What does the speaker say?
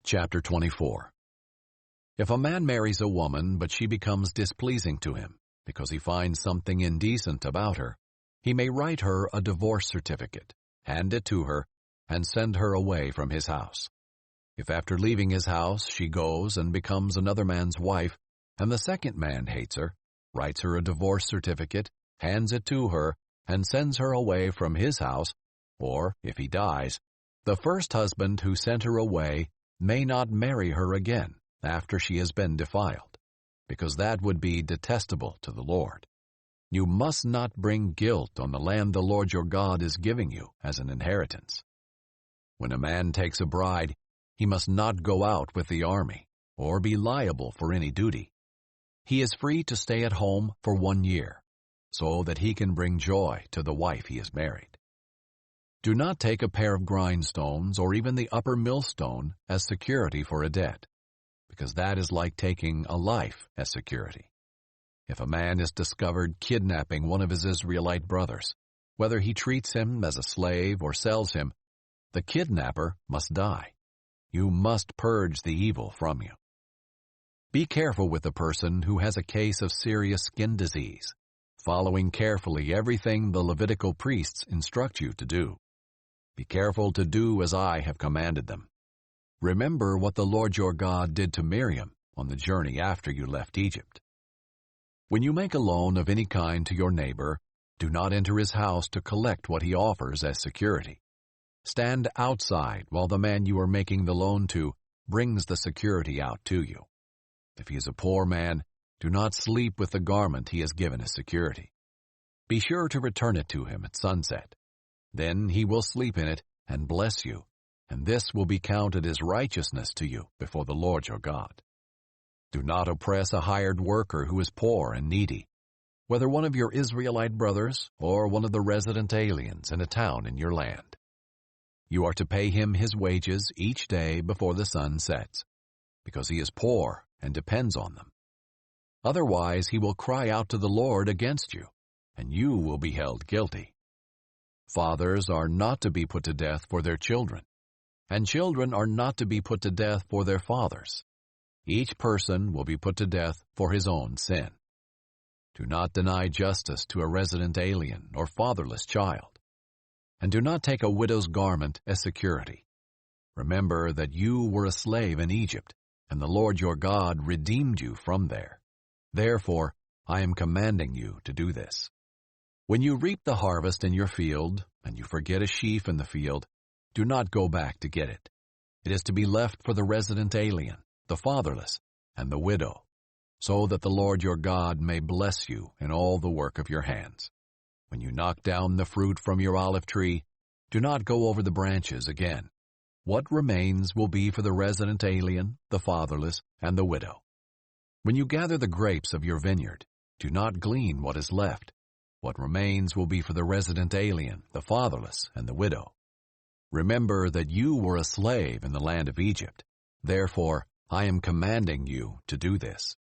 Chapter 24. If a man marries a woman, but she becomes displeasing to him, because he finds something indecent about her, he may write her a divorce certificate, hand it to her, and send her away from his house. If after leaving his house she goes and becomes another man's wife, and the second man hates her, writes her a divorce certificate, hands it to her, and sends her away from his house, or, if he dies, the first husband who sent her away may not marry her again after she has been defiled, because that would be detestable to the Lord. You must not bring guilt on the land the Lord your God is giving you as an inheritance. When a man takes a bride, he must not go out with the army, or be liable for any duty. He is free to stay at home for 1 year, so that he can bring joy to the wife he has married. Do not take a pair of grindstones or even the upper millstone as security for a debt, because that is like taking a life as security. If a man is discovered kidnapping one of his Israelite brothers, whether he treats him as a slave or sells him, the kidnapper must die. You must purge the evil from you. Be careful with the person who has a case of serious skin disease, following carefully everything the Levitical priests instruct you to do. Be careful to do as I have commanded them. Remember what the Lord your God did to Miriam on the journey after you left Egypt. When you make a loan of any kind to your neighbor, do not enter his house to collect what he offers as security. Stand outside while the man you are making the loan to brings the security out to you. If he is a poor man, do not sleep with the garment he has given as security. Be sure to return it to him at sunset. Then he will sleep in it and bless you, and this will be counted as righteousness to you before the Lord your God. Do not oppress a hired worker who is poor and needy, whether one of your Israelite brothers or one of the resident aliens in a town in your land. You are to pay him his wages each day before the sun sets, because he is poor and depends on them. Otherwise he will cry out to the Lord against you, and you will be held guilty. Fathers are not to be put to death for their children, and children are not to be put to death for their fathers. Each person will be put to death for his own sin. Do not deny justice to a resident alien or fatherless child, and do not take a widow's garment as security. Remember that you were a slave in Egypt, and the Lord your God redeemed you from there. Therefore, I am commanding you to do this. When you reap the harvest in your field, and you forget a sheaf in the field, do not go back to get it. It is to be left for the resident alien, the fatherless, and the widow, so that the Lord your God may bless you in all the work of your hands. When you knock down the fruit from your olive tree, do not go over the branches again. What remains will be for the resident alien, the fatherless, and the widow. When you gather the grapes of your vineyard, do not glean what is left. What remains will be for the resident alien, the fatherless, and the widow. Remember that you were a slave in the land of Egypt. Therefore, I am commanding you to do this.